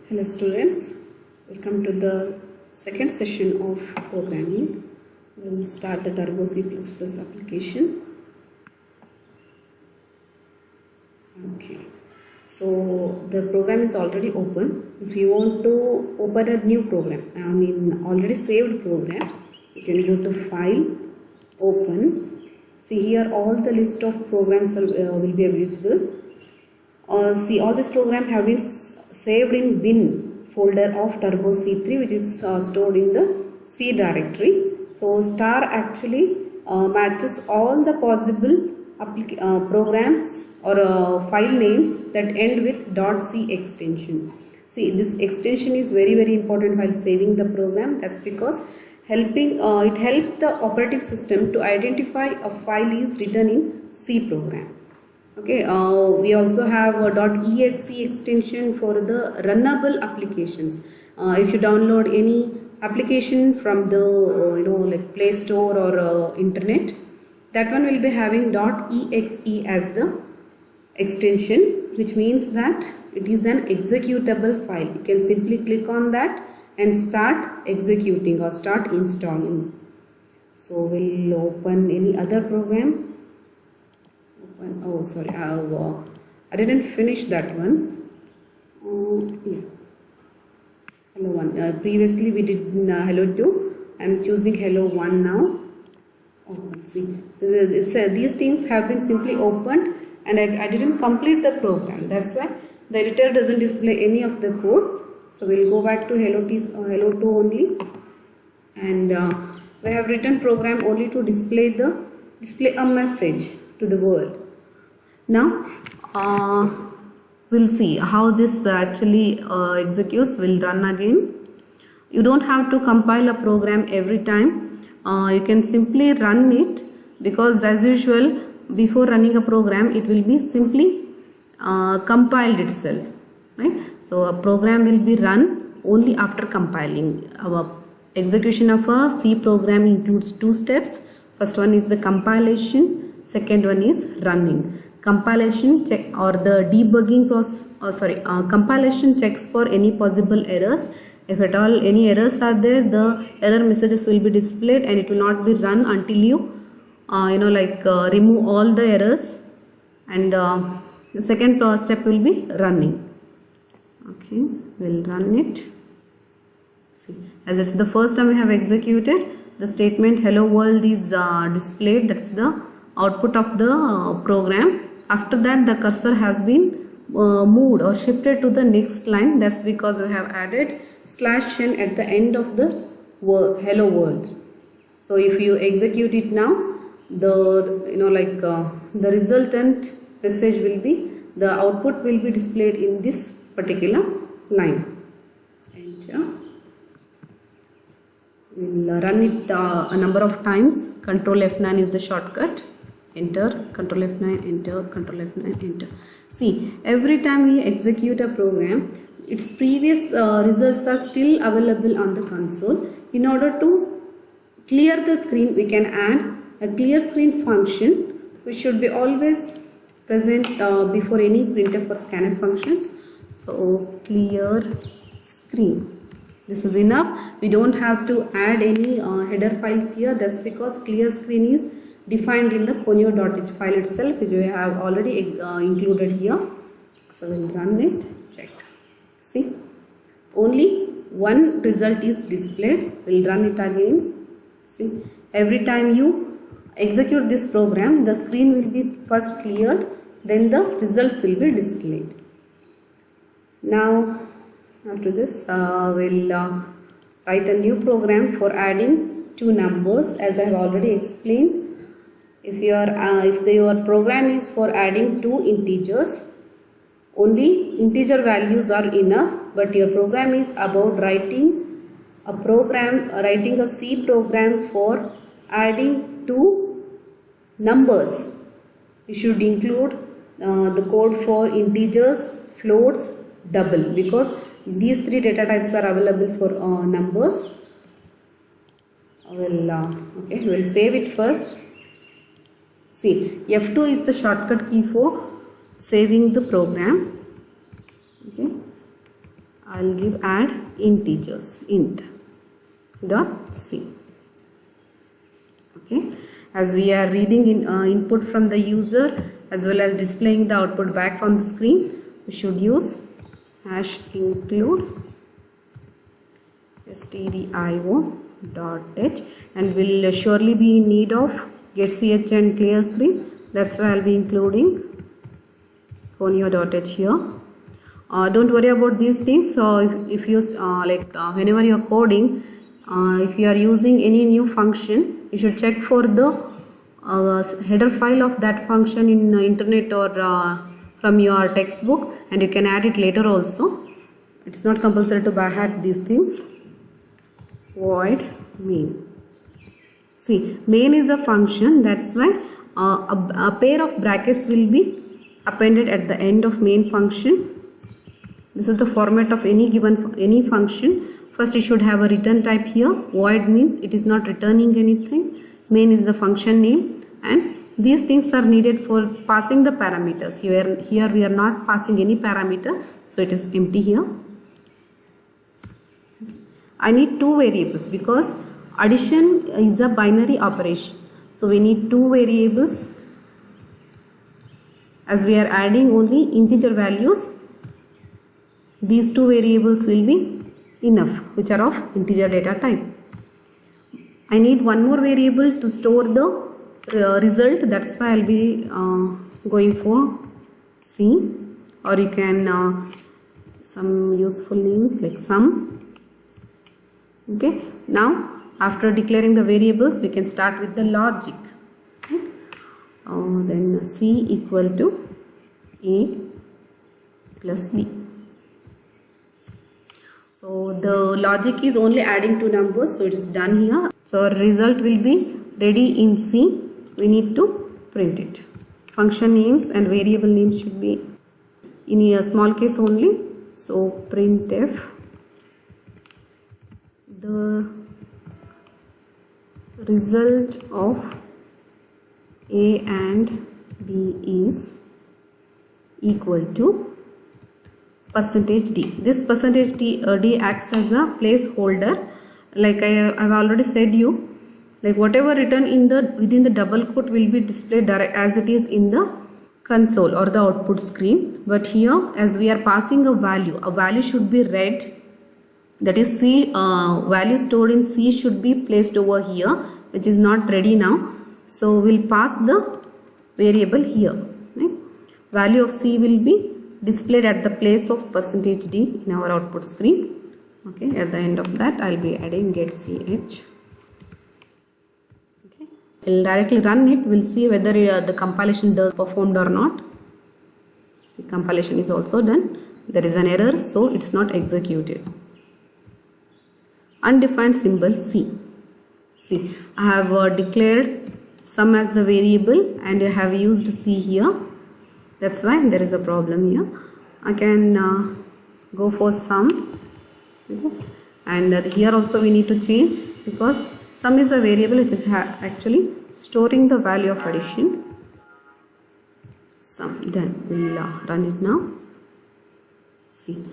Hello students, welcome to the second session of programming. We will start the Turbo C++ application. Okay, so the program is already open. If you want to open a new program, already saved program, you can go to File, Open. See here all the list of programs will be visible. See all this program have been saved in bin folder of Turbo C3, which is stored in the C directory. So star actually matches all the possible programs or file names that end with .c extension. See, this extension is very important while saving the program. That's because it helps the operating system to identify a file is written in C program. Okay, we also have a .exe extension for the runnable applications. If you download any application from the like Play Store or internet, that one will be having .exe as the extension, which means that it is an executable file. You can simply click on that and start executing or start installing. So we'll open any other program. Oh sorry, I didn't finish that one. Yeah, hello 1. Previously we did hello 2. I am choosing hello 1 now. Oh, let's see, these things have been simply opened and I didn't complete the program. That's why the editor doesn't display any of the code. So we'll go back to hello 2 only, and we have written program only to display a message to the world. Now we'll see how this actually executes. We'll run again. You don't have to compile a program every time. You can simply run it, because as usual before running a program it will be simply compiled itself, right? So a program will be run only after compiling. Our execution of a C program includes two steps. First one is the compilation, second one is running. Compilation check or the debugging process, compilation checks for any possible errors. If at all any errors are there, the error messages will be displayed and it will not be run until you remove all the errors, and the second step will be running. Okay, we'll run it. See, as it's the first time we have executed, the statement hello world is displayed. That's the output of the program. After that the cursor has been moved or shifted to the next line. That's because we have added /n at the end of the hello world. So if you execute it now, the resultant message will be, the output will be displayed in this particular line. Enter. We'll run it a number of times. Control F9 is the shortcut. Enter, Control F9, enter, Control F9, enter. See, every time we execute a program, its previous results are still available on the console. In order to clear the screen, we can add a clear screen function, which should be always present before any printf or scanf functions. So clear screen. This is enough. We don't have to add any header files here. That's because clear screen is defined in the conio.h file itself, which we have already included here. So we'll run it, check. See, only one result is displayed. We'll run it again. See, every time you execute this program, the screen will be first cleared, then the results will be displayed. Now after this we'll write a new program for adding two numbers, as I have already explained. If your program is for adding two integers, only integer values are enough, but your program is about writing a C program for adding two numbers. You should include the code for integers, floats, double, because these three data types are available for numbers. We'll save it first. See, F2 is the shortcut key for saving the program. Okay, I'll give add integers int dot c. Okay, as we are reading in input from the user as well as displaying the output back on the screen, we should use hash include stdio dot h, and will surely be in need of get ch and clear screen. That's why I'll be including conio.h here. Don't worry about these things. So if you whenever you are coding, if you are using any new function, you should check for the header file of that function in internet or from your textbook, and you can add it later also. It's not compulsory to by heart these things. Void main. See, main is a function, that's why a pair of brackets will be appended at the end of main function. This is the format of any function. First, you should have a return type here. Void means it is not returning anything. Main is the function name, and these things are needed for passing the parameters. Here we are not passing any parameter, so it is empty here. I need two variables because addition is a binary operation. So we need two variables. As we are adding only integer values, these two variables will be enough, which are of integer data type. I need one more variable to store the result. That's why I'll be going for C, or you can some useful names like sum. Okay, now after declaring the variables, we can start with the logic. Then C equal to A plus B. So the logic is only adding two numbers, so it's done here. So our result will be ready in C. We need to print it. Function names and variable names should be in a small case only. So printf the result of A and B is equal to %d. This %d acts as a placeholder. Like I've already said you, like whatever written in within the double quote will be displayed direct as it is in the console or the output screen. But here, as we are passing a value should be read. That is C, value stored in C should be placed over here, which is not ready now. So we'll pass the variable here. Right? Value of C will be displayed at the place of %d in our output screen. Okay, at the end of that I'll be adding get ch. Okay, we'll directly run it. We'll see whether the compilation does performed or not. See, compilation is also done. There is an error, so it's not executed. Undefined symbol C. See, I have declared sum as the variable and I have used C here. That's why there is a problem here. I can go for sum. Okay. And here also we need to change, because sum is a variable which is actually storing the value of addition. Sum, done. We'll run it now. See.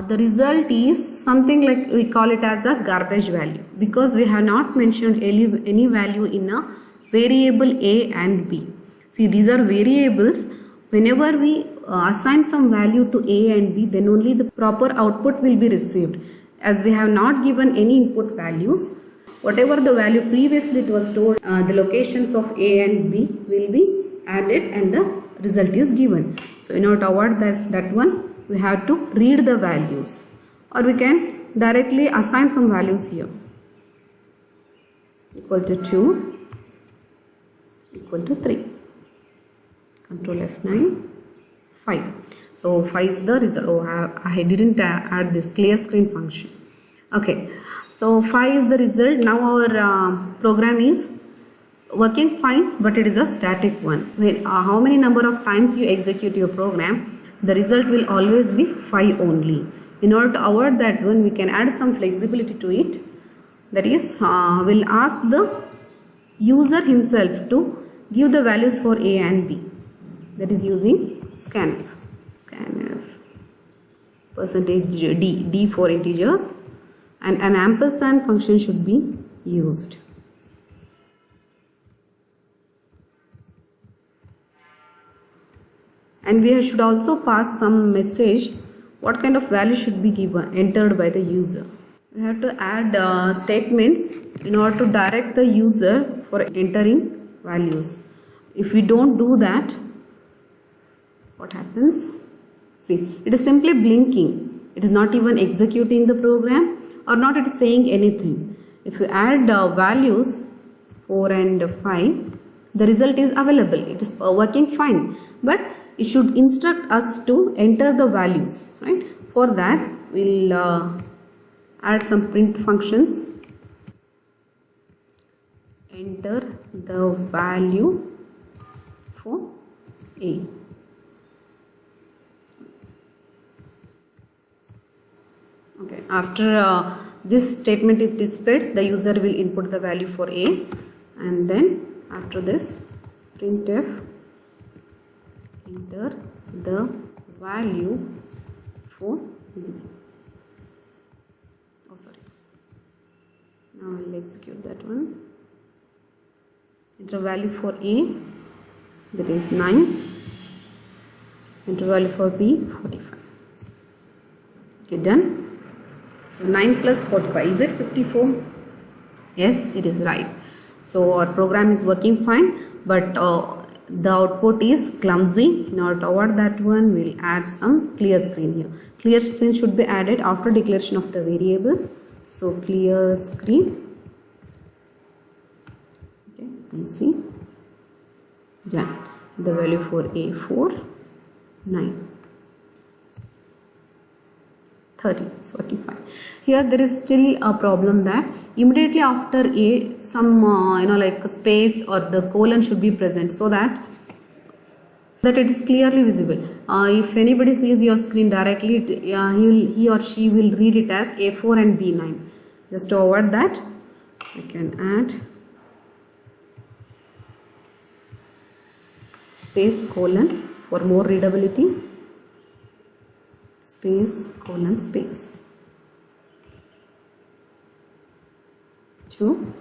The result is something like we call it as a garbage value, because we have not mentioned any value in a variable A and B. See, these are variables. Whenever we assign some value to A and B, then only the proper output will be received. As we have not given any input values, whatever the value previously it was stored, the locations of A and B will be added and the result is given. So in order to avoid that one, we have to read the values, or we can directly assign some values here. Equal to 2, equal to 3. Control F9, 5. So 5 is the result. Oh, I didn't add this clear screen function. Okay, so 5 is the result. Now our program is working fine, but it is a static one. When how many number of times you execute your program, the result will always be 5 only. In order to avoid that one, we can add some flexibility to it. That is, we'll ask the user himself to give the values for A and B. That is using scanf. Scanf percentage d for integers, and an ampersand function should be used. And we should also pass some message what kind of value should be entered by the user. We have to add statements in order to direct the user for entering values. If we don't do that, what happens? See, it is simply blinking. It is not even executing the program, or not it is saying anything. If you add values 4 and 5, the result is available. It is working fine, but it should instruct us to enter the values, right? For that, we'll add some print functions. Enter the value for A. Okay, after this statement is displayed, the user will input the value for A, and then after this, printf enter the value for B. Oh, sorry. Now I'll execute that one. Enter value for A, that is 9. Enter value for B, 45. Okay, done. So 9 plus 45, is it 54? Yes, it is right. So our program is working fine, but the output is clumsy. In order to avoid that one, we'll add some clear screen here. Clear screen should be added after declaration of the variables. So clear screen. Okay, you can see. Done. The value for A4, 9. 30, it's working fine. Here there is still a problem that immediately after A, some like a space or the colon should be present, so that it is clearly visible. If anybody sees your screen directly, he or she will read it as A4 and B9. Just to avoid that, I can add space colon for more readability. Space colon space 2